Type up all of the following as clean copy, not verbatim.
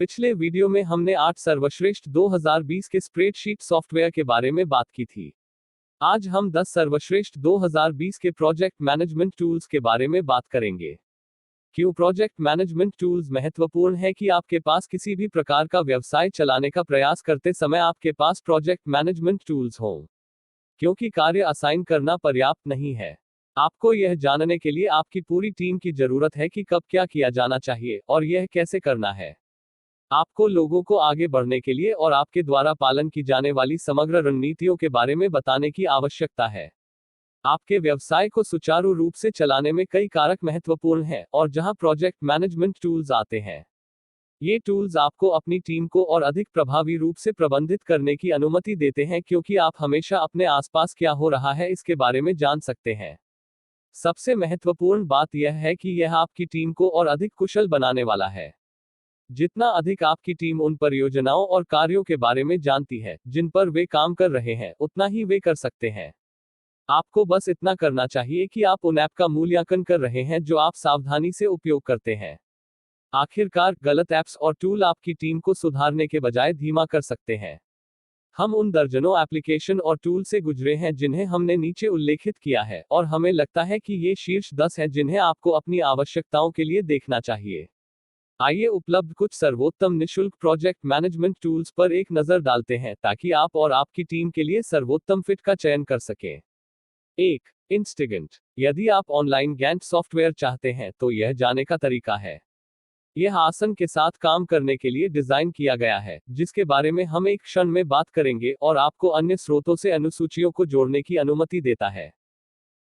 पिछले वीडियो में हमने 8 सर्वश्रेष्ठ 2020 के स्प्रेडशीट सॉफ्टवेयर के बारे में बात की थी। आज हम 10 सर्वश्रेष्ठ 2020 के प्रोजेक्ट मैनेजमेंट टूल्स के बारे में बात करेंगे। क्यों प्रोजेक्ट मैनेजमेंट टूल्स महत्वपूर्ण है कि आपके पास किसी भी प्रकार का व्यवसाय चलाने का प्रयास करते समय आपके पास प्रोजेक्ट मैनेजमेंट टूल्स हों। क्योंकि कार्य असाइन करना पर्याप्त नहीं है। आपको यह जानने के लिए आपकी पूरी टीम की जरूरत है कि कब क्या किया जाना चाहिए और यह कैसे करना है। आपको लोगों को आगे बढ़ने के लिए और आपके द्वारा पालन की जाने वाली समग्र रणनीतियों के बारे में बताने की आवश्यकता है। आपके व्यवसाय को सुचारू रूप से चलाने में कई कारक महत्वपूर्ण हैं और जहां प्रोजेक्ट मैनेजमेंट टूल्स आते हैं। ये टूल्स आपको अपनी टीम को और अधिक प्रभावी रूप से प्रबंधित करने की अनुमति देते हैं क्योंकि आप हमेशा अपने आसपास क्या हो रहा है इसके बारे में जान सकते हैं। सबसे महत्वपूर्ण बात यह है कि यह आपकी टीम को और अधिक कुशल बनाने वाला है। जितना अधिक आपकी टीम उन परियोजनाओं और कार्यों के बारे में जानती है जिन पर वे काम कर रहे हैं, उतना ही वे कर सकते हैं। आपको बस इतना करना चाहिए कि आप उन ऐप का मूल्यांकन कर रहे हैं जो आप सावधानी से उपयोग करते हैं। आखिरकार, गलत ऐप्स और टूल आपकी टीम को सुधारने के बजाय धीमा कर सकते हैं। हम उन दर्जनों एप्लीकेशन और टूल से गुजरे हैं जिन्हें हमने नीचे उल्लेखित किया है और हमें लगता है कि ये शीर्ष 10 हैं जिन्हें आपको अपनी आवश्यकताओं के लिए देखना चाहिए। आइए उपलब्ध कुछ सर्वोत्तम निशुल्क प्रोजेक्ट मैनेजमेंट टूल्स पर एक नजर डालते हैं ताकि आप और आपकी टीम के लिए सर्वोत्तम फिट का चयन कर सकें। 1. इंस्टेगेंट। यदि आप ऑनलाइन गैंट सॉफ्टवेयर चाहते हैं तो यह जाने का तरीका है। यह आसन के साथ काम करने के लिए डिजाइन किया गया है, जिसके बारे में हम एक क्षण में बात करेंगे, और आपको अन्य स्रोतों से अनुसूचियों को जोड़ने की अनुमति देता है।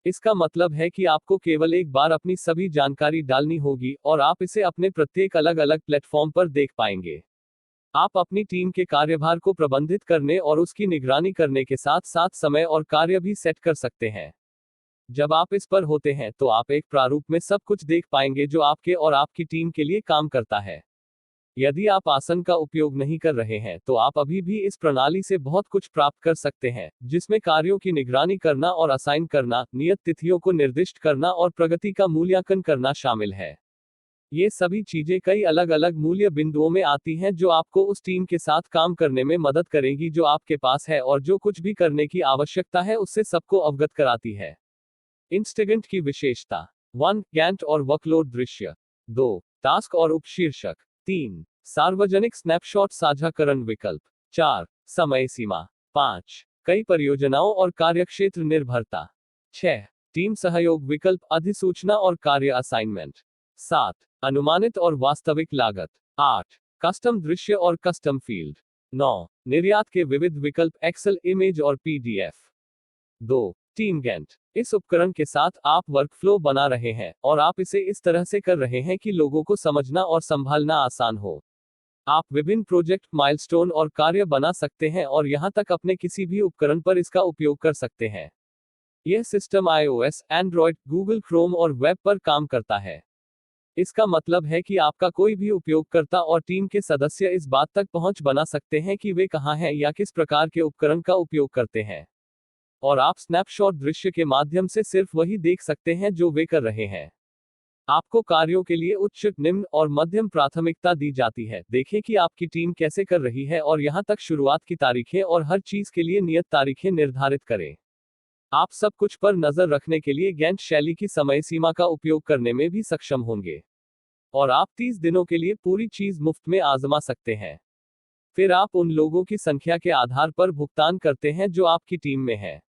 इसका मतलब है कि आपको केवल एक बार अपनी सभी जानकारी डालनी होगी और आप इसे अपने प्रत्येक अलग अलग प्लेटफॉर्म पर देख पाएंगे। आप अपनी टीम के कार्यभार को प्रबंधित करने और उसकी निगरानी करने के साथ साथ समय और कार्य भी सेट कर सकते हैं। जब आप इस पर होते हैं तो आप एक प्रारूप में सब कुछ देख पाएंगे जो आपके और आपकी टीम के लिए काम करता है। यदि आप आसन का उपयोग नहीं कर रहे हैं तो आप अभी भी इस प्रणाली से बहुत कुछ प्राप्त कर सकते हैं, जिसमें कार्यों की निगरानी करना और असाइन करना, नियत तिथियों को निर्दिष्ट करना और प्रगति का मूल्यांकन करना शामिल है। ये सभी चीजें कई अलग अलग मूल्य बिंदुओं में आती हैं जो आपको उस टीम के साथ काम करने में मदद करेंगी जो आपके पास है और जो कुछ भी करने की आवश्यकता है उससे सबको अवगत कराती है। इंस्टेगेंट की विशेषता। 1. गैंट और वर्कलोड दृश्य। 2. टास्क और उपशीर्षक। 3. सार्वजनिक स्नैपशॉट साझाकरण विकल्प। 4. समय सीमा। 5. कई परियोजनाओं और कार्यक्षेत्र निर्भरता। 6. टीम सहयोग विकल्प, अधिसूचना और कार्य असाइनमेंट। 7. अनुमानित और वास्तविक लागत। 8. कस्टम दृश्य और कस्टम फील्ड। 9. निर्यात के विविध विकल्प, एक्सेल, इमेज और पीडीएफ। 2. Team Gantt. इस उपकरण के साथ आप वर्कफ्लो बना रहे हैं और आप इसे इस तरह से कर रहे हैं कि लोगों को समझना और संभालना आसान हो। आप विभिन्न प्रोजेक्ट माइलस्टोन और कार्य बना सकते हैं और यहां तक अपने किसी भी उपकरण पर इसका उपयोग कर सकते हैं। यह system iOS, Android, Google Chrome और वेब पर काम करता है। इसका मतलब है कि आपका कोई भी उपयोगकर्ता और टीम के सदस्य इस बात तक पहुंच बना सकते हैं कि वे कहां हैं या किस प्रकार के उपकरण का उपयोग करते हैं। और आप स्नैपशॉट दृश्य के माध्यम से सिर्फ वही देख सकते हैं जो वे कर रहे हैं। आपको कार्यों के लिए उच्च, निम्न और मध्यम प्राथमिकता दी जाती है। देखें कि आपकी टीम कैसे कर रही है और यहां तक शुरुआत की तारीखें और हर चीज के लिए नियत तारीखें निर्धारित करें। आप सब कुछ पर नजर रखने के लिए गैंट शैली की समय सीमा का उपयोग करने में भी सक्षम होंगे। और आप 30 दिनों के लिए पूरी चीज मुफ्त में आजमा सकते हैं। फिर आप उन लोगों की संख्या के आधार पर भुगतान करते हैं जो आपकी टीम में है।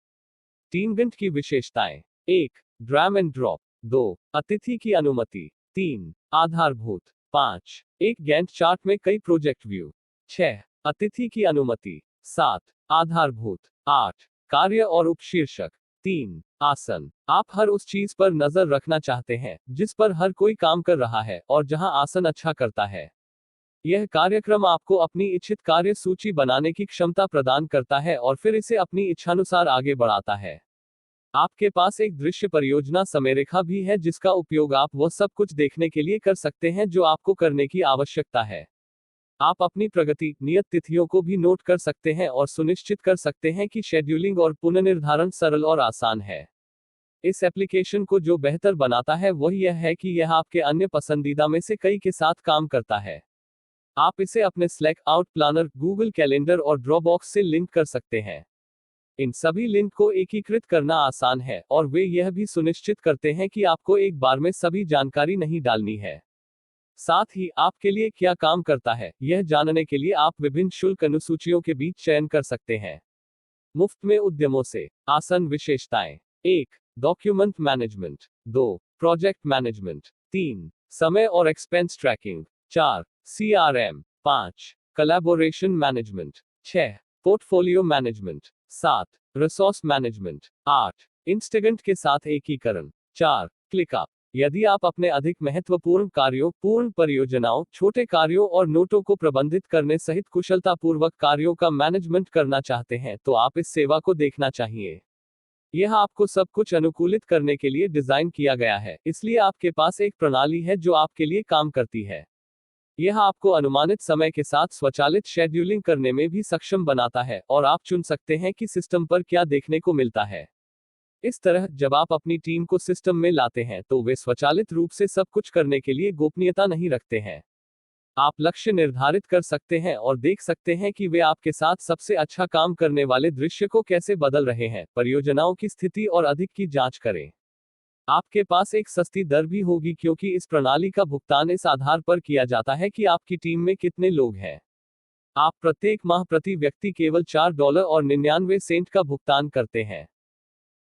टीम गैंट की विशेषताएं। 1. Drag and drop. 2. अतिथि की अनुमति। 3. आधारभूत। 5. एक गैंट चार्ट में कई प्रोजेक्ट व्यू। 6. अतिथि की अनुमति। 7. आधारभूत। 8. कार्य और उपशीर्षक। 3. आसन। आप हर उस चीज पर नजर रखना चाहते हैं जिस पर हर कोई काम कर रहा है और जहां आसन अच्छा करता है। यह कार्यक्रम आपको अपनी इच्छित कार्य सूची बनाने की क्षमता प्रदान करता है और फिर इसे अपनी इच्छानुसार आगे बढ़ाता है। आपके पास एक दृश्य परियोजना समयरेखा भी है जिसका उपयोग आप वह सब कुछ देखने के लिए कर सकते हैं जो आपको करने की आवश्यकता है। आप अपनी प्रगति, नियत तिथियों को भी नोट कर सकते हैं और सुनिश्चित कर सकते हैं कि शेड्यूलिंग और पुनर्निर्धारण सरल और आसान है। इस एप्लीकेशन को जो बेहतर बनाता है वह यह है कि यह आपके अन्य पसंदीदा में से कई के साथ काम करता है। आप इसे अपने Slack, out planner, Google Calendar और ड्रॉपबॉक्स से लिंक कर सकते हैं। इन सभी लिंक को एकीकृत करना आसान है और वे यह भी सुनिश्चित करते हैं कि आपको एक बार में सभी जानकारी नहीं डालनी है। साथ ही आपके लिए क्या काम करता है, यह जानने के लिए आप विभिन्न शुल्क अनुसूचियों के बीच चयन कर सकते हैं। मुफ्त में उद्यमों से आसान विशेषताएं। 1. Document management. 2. Project management. 3. समय और expense tracking. 4. CRM। 5. Collaboration management. 6. Portfolio management. 7. Resource management. 8. Instant के साथ एकीकरण। 4. क्लिकअप। यदि आप अपने अधिक महत्वपूर्ण कार्यों, पूर्ण परियोजनाओं, छोटे कार्यों और नोटों को प्रबंधित करने सहित कुशलतापूर्वक कार्यों का मैनेजमेंट करना चाहते हैं तो आप इस सेवा को देखना चाहिए। यह आपको सब कुछ अनुकूलित करने के लिए डिजाइन किया गया है, इसलिए आपके पास एक प्रणाली है जो आपके लिए काम करती है। यह आपको अनुमानित समय के साथ स्वचालित शेड्यूलिंग करने में भी सक्षम बनाता है और आप चुन सकते हैं कि सिस्टम पर क्या देखने को मिलता है। इस तरह जब आप अपनी टीम को सिस्टम में लाते हैं तो वे स्वचालित रूप से सब कुछ करने के लिए गोपनीयता नहीं रखते हैं। आप लक्ष्य निर्धारित कर सकते हैं और देख सकते हैं कि वे आपके साथ सबसे अच्छा काम करने वाले दृश्य को कैसे बदल रहे हैं। परियोजनाओं की स्थिति और अधिक की जांच करें। आपके पास एक सस्ती दर भी होगी क्योंकि इस प्रणाली का भुगतान इस आधार पर किया जाता है कि आपकी टीम में कितने लोग हैं। आप प्रत्येक माह प्रति व्यक्ति केवल $4.99 का भुगतान करते हैं।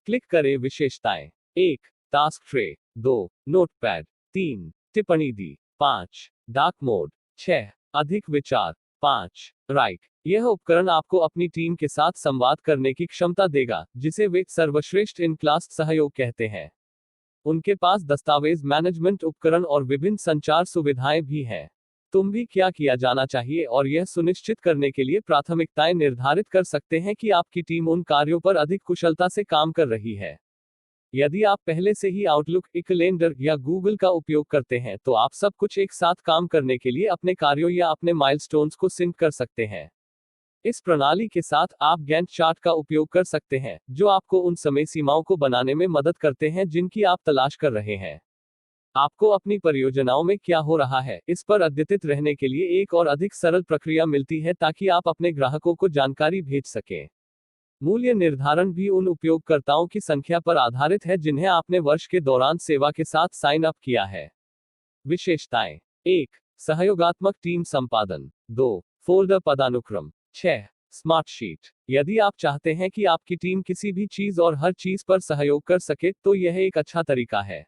क्लिक करें विशेषताएं। 1. Task tray. 2. नोटपैड। 3. टिप्पणी दी। 5. Dark mode. 6. अधिक विचार। 5. राइट। यह उपकरण आपको अपनी टीम के साथ संवाद करने की क्षमता देगा, जिसे वे सर्वश्रेष्ठ इन क्लास सहयोग कहते हैं। उनके पास दस्तावेज मैनेजमेंट उपकरण और विभिन्न संचार सुविधाएं भी हैं। तुम भी क्या किया जाना चाहिए और यह सुनिश्चित करने के लिए प्राथमिकताएं निर्धारित कर सकते हैं कि आपकी टीम उन कार्यों पर अधिक कुशलता से काम कर रही है। यदि आप पहले से ही आउटलुक, कैलेंडर या गूगल का उपयोग करते हैं तो आप सब कुछ एक साथ काम करने के लिए अपने कार्यों या अपने माइलस्टोन्स को सिंक कर सकते हैं। इस प्रणाली के साथ आप गैंट चार्ट का उपयोग कर सकते हैं, जो आपको उन समय सीमाओं को बनाने में मदद करते हैं जिनकी आप तलाश कर रहे हैं। आपको अपनी परियोजनाओं में क्या हो रहा है, इस पर अद्यतित रहने के लिए एक और अधिक सरल प्रक्रिया मिलती है ताकि आप अपने ग्राहकों को जानकारी भेज सकें। मूल्य निर्धारण भी उन उपयोगकर्ताओं की संख्या पर आधारित है जिन्हें आपने वर्ष के दौरान सेवा के साथ साइन अप किया है। विशेषताएं। 1. सहयोगात्मक टीम संपादन। 2. फोल्डर पदानुक्रम। 6. Smart sheet. यदि आप चाहते हैं कि आपकी टीम किसी भी चीज और हर चीज पर सहयोग कर सके तो यह एक अच्छा तरीका है।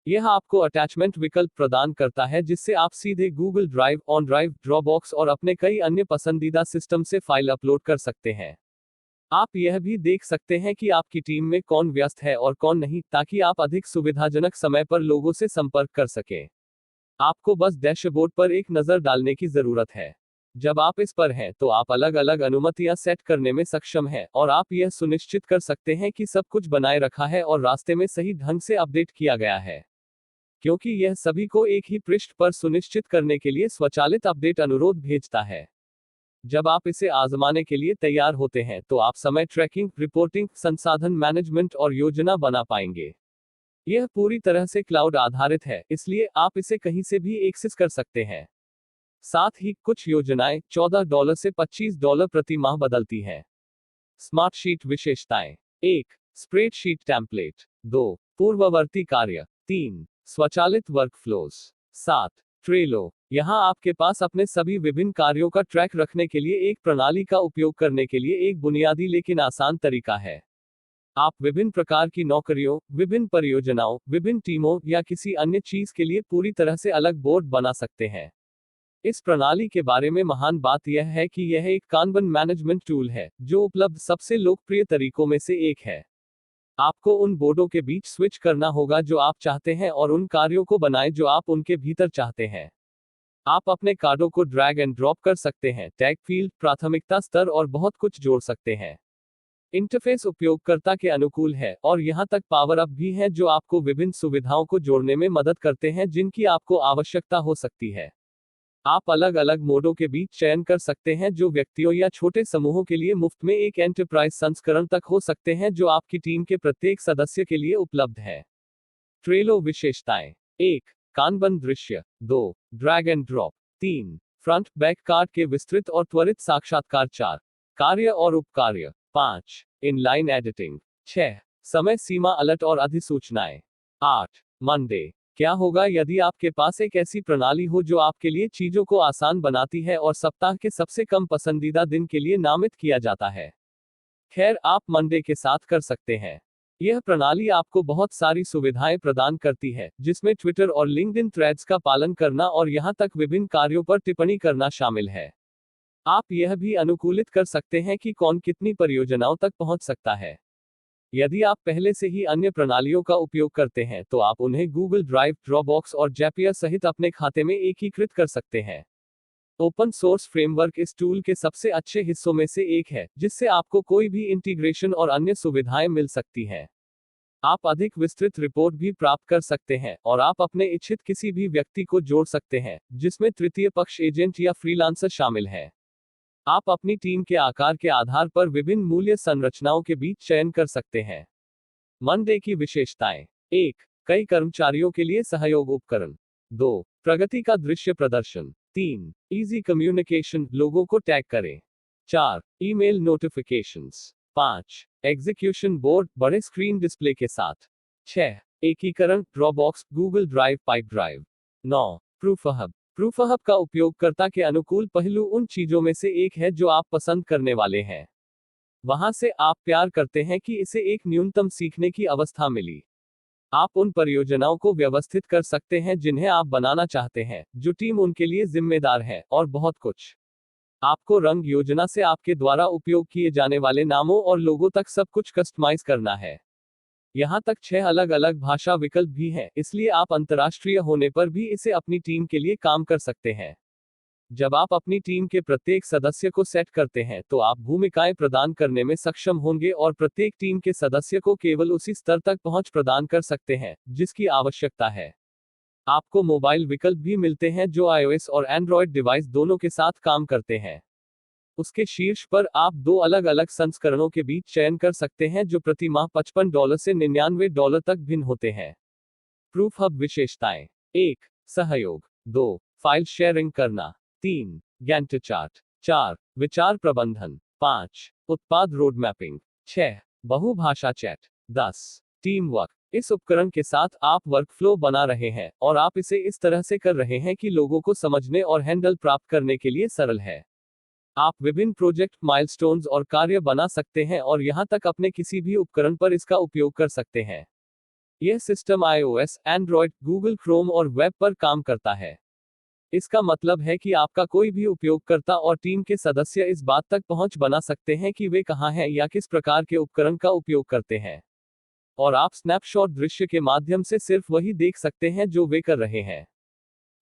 यह आपको अटैचमेंट विकल्प प्रदान करता है जिससे आप सीधे Google drive, on drive, Dropbox और अपने कई अन्य पसंदीदा सिस्टम से फाइल अपलोड कर सकते हैं। आप यह भी देख सकते हैं कि आपकी टीम में कौन व्यस्त है और कौन नहीं, ताकि आप अधिक सुविधाजनक समय पर लोगों से संपर्क कर सकें। आपको बस डैशबोर्ड पर एक नज़र डालने की जरूरत है। जब आप इस पर हैं तो आप अलग अलग अनुमतियां सेट करने में सक्षम हैं और आप यह सुनिश्चित कर सकते हैं कि सब कुछ बनाए रखा है और रास्ते में सही ढंग से अपडेट किया गया है, क्योंकि यह सभी को एक ही पृष्ठ पर सुनिश्चित करने के लिए स्वचालित अपडेट अनुरोध भेजता है। जब आप इसे आजमाने के लिए तैयार होते हैं तो आप समय ट्रैकिंग, रिपोर्टिंग, संसाधन मैनेजमेंट और योजना बना पाएंगे। यह पूरी तरह से क्लाउड आधारित है, इसलिए आप इसे कहीं से भी एक्सेस कर सकते हैं। साथ ही कुछ योजनाएं $14 से $25 प्रति माह बदलती हैं। स्मार्ट शीट विशेषताएं। 1. Spreadsheet template. 2. पूर्ववर्ती कार्य। 3. स्वचालित वर्कफ्लोज। 7. ट्रेलो। यहां आपके पास अपने सभी विभिन्न कार्यों का ट्रैक रखने के लिए एक प्रणाली का उपयोग करने के लिए एक बुनियादी लेकिन आसान तरीका है। आप विभिन्न प्रकार की नौकरियों, विभिन्न परियोजनाओं, विभिन्न टीमों या किसी अन्य चीज के लिए पूरी तरह से अलग बोर्ड बना सकते हैं। इस प्रणाली के बारे में महान बात यह है कि यह एक कानबन मैनेजमेंट टूल है, जो उपलब्ध सबसे लोकप्रिय तरीकों में से एक है। आपको उन बोर्डों के बीच स्विच करना होगा जो आप चाहते हैं और उन कार्यों को बनाएं जो आप उनके भीतर चाहते हैं। आप अपने कार्डों को ड्रैग एंड ड्रॉप कर सकते हैं, टैग फील्ड, प्राथमिकता स्तर और बहुत कुछ जोड़ सकते हैं। इंटरफेस उपयोगकर्ता के अनुकूल है और यहां तक पावर अप भी हैं जो आपको विभिन्न सुविधाओं को जोड़ने में मदद करते हैं जिनकी आपको आवश्यकता हो सकती है। आप अलग अलग मोडों के बीच चयन कर सकते हैं जो व्यक्तियों या छोटे समूहों के लिए मुफ्त में एक एंटरप्राइज संस्करण तक हो सकते हैं जो आपकी टीम के प्रत्येक सदस्य के लिए उपलब्ध है। ट्रेलो विशेषताएं। 1. कानबन दृश्य। 2. Drag and drop. 3. Front back card के विस्तृत और त्वरित साक्षात्कार। 4 कार्य और उपकार्य। 5 इनलाइन एडिटिंग। 6 समय सीमा अलर्ट और अधिसूचनाएं। 8 मंडे। क्या होगा यदि आपके पास एक ऐसी प्रणाली हो जो आपके लिए चीजों को आसान बनाती है और सप्ताह के सबसे कम पसंदीदा दिन के लिए नामित किया जाता है? खैर, आप मंडे के साथ कर सकते हैं। यह प्रणाली आपको बहुत सारी सुविधाएं प्रदान करती है, जिसमें ट्विटर और लिंक्डइन थ्रेड्स का पालन करना और यहां तक विभिन्न कार्यों पर टिप्पणी करना शामिल है। आप यह भी अनुकूलित कर सकते हैं कि कौन कितनी परियोजनाओं तक पहुंच सकता है। यदि आप पहले से ही अन्य प्रणालियों का उपयोग करते हैं तो आप उन्हें गूगल ड्राइव, ड्रॉपबॉक्स और जैपियर सहित अपने खाते में एकीकृत कर सकते हैं। ओपन सोर्स फ्रेमवर्क इस टूल के सबसे अच्छे हिस्सों में से एक है, जिससे आपको कोई भी इंटीग्रेशन और अन्य सुविधाएं मिल सकती हैं। आप अधिक विस्तृत रिपोर्ट भी प्राप्त कर सकते हैं और आप अपने इच्छित किसी भी व्यक्ति को जोड़ सकते हैं, जिसमें तृतीय पक्ष एजेंट या फ्रीलांसर शामिल है। आप अपनी टीम के आकार के आधार पर विभिन्न मूल्य संरचनाओं के बीच चयन कर सकते हैं। मंडे की विशेषताएं। 1 कई कर्मचारियों के लिए सहयोग उपकरण। 2 प्रगति का दृश्य प्रदर्शन। 3 इजी कम्युनिकेशन, लोगों को टैग करें। 4 ईमेल नोटिफिकेशंस। 5 एग्जीक्यूशन बोर्ड, बड़े स्क्रीन डिस्प्ले के साथ। 6 एकीकरण, Dropbox, Google drive, pipe drive. 9 proof hub. Proof hub का उपयोगकर्ता के अनुकूल पहलू उन चीजों में से एक है जो आप पसंद करने वाले हैं। वहां से आप प्यार करते हैं कि इसे एक न्यूनतम सीखने की अवस्था मिली। आप उन परियोजनाओं को व्यवस्थित कर सकते हैं जिन्हें आप बनाना चाहते हैं, जो टीम उनके लिए जिम्मेदार है, और बहुत कुछ। आपको रंग योजना से आपके द्वारा उपयोग किए जाने वाले नामों और लोगों तक सब कुछ कस्टमाइज करना है। यहाँ तक 6 अलग अलग भाषा विकल्प भी हैं, इसलिए आप अंतर्राष्ट्रीय होने पर भी इसे अपनी टीम के लिए काम कर सकते हैं। जब आप अपनी टीम के प्रत्येक सदस्य को सेट करते हैं तो आप भूमिकाएं प्रदान करने में सक्षम होंगे और प्रत्येक टीम के सदस्य को केवल उसी स्तर तक पहुंच प्रदान कर सकते हैं जिसकी आवश्यकता है। आपको मोबाइल विकल्प भी मिलते हैं जो iOS और Android डिवाइस दोनों के साथ काम करते हैं। उसके शीर्ष पर आप 2 अलग अलग संस्करणों के बीच चयन कर सकते हैं जो प्रति माह $55 से $99 तक भिन्न होते हैं। प्रूफ हब विशेषताएं। 1 सहयोग। 2 फाइल शेयरिंग करना। 3 गैंट चार्ट। 4 विचार प्रबंधन। 5 उत्पाद रोड मैपिंग। 6 बहुभाषा चैट। 10 team work. इस उपकरण के साथ आप वर्कफ्लो बना रहे हैं और आप इसे इस तरह से कर रहे हैं कि लोगों को समझने और हैंडल प्राप्त करने के लिए सरल है। आप विभिन्न प्रोजेक्ट माइलस्टोन्स और कार्य बना सकते हैं और यहां तक अपने किसी भी उपकरण पर इसका उपयोग कर सकते हैं। यह system iOS, Android, Google Chrome और वेब पर काम करता है। इसका मतलब है कि आपका कोई भी उपयोगकर्ता और टीम के सदस्य इस बात तक पहुंच बना सकते हैं कि वे कहां हैं या किस प्रकार के उपकरण का उपयोग करते हैं। और आप स्नैपशॉट दृश्य के माध्यम से सिर्फ वही देख सकते हैं जो वे कर रहे हैं।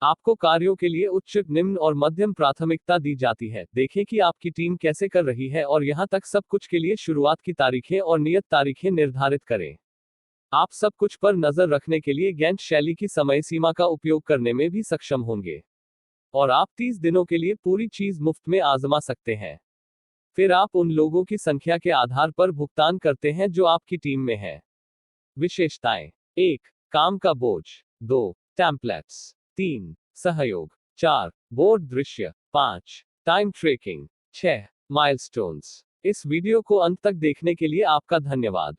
आपको कार्यों के लिए उच्च, निम्न और मध्यम प्राथमिकता दी जाती है। देखें कि आपकी टीम कैसे कर रही है और यहां तक सब कुछ के लिए शुरुआत की तारीखें और नियत तारीखें निर्धारित करें। आप सब कुछ पर नजर रखने के लिए गैंट शैली की समय सीमा का उपयोग करने में भी सक्षम होंगे। और आप 30 दिनों के लिए पूरी चीज मुफ्त में आजमा सकते हैं। फिर आप उन लोगों की संख्या के आधार पर भुगतान करते हैं जो आपकी टीम में है। विशेषताएं। 1 काम का बोझ। 2 टेम्पलेट्स। 3 सहयोग। 4 बोर्ड दृश्य। 5 टाइम ट्रैकिंग। 6 माइलस्टोन्स। इस वीडियो को अंत तक देखने के लिए आपका धन्यवाद।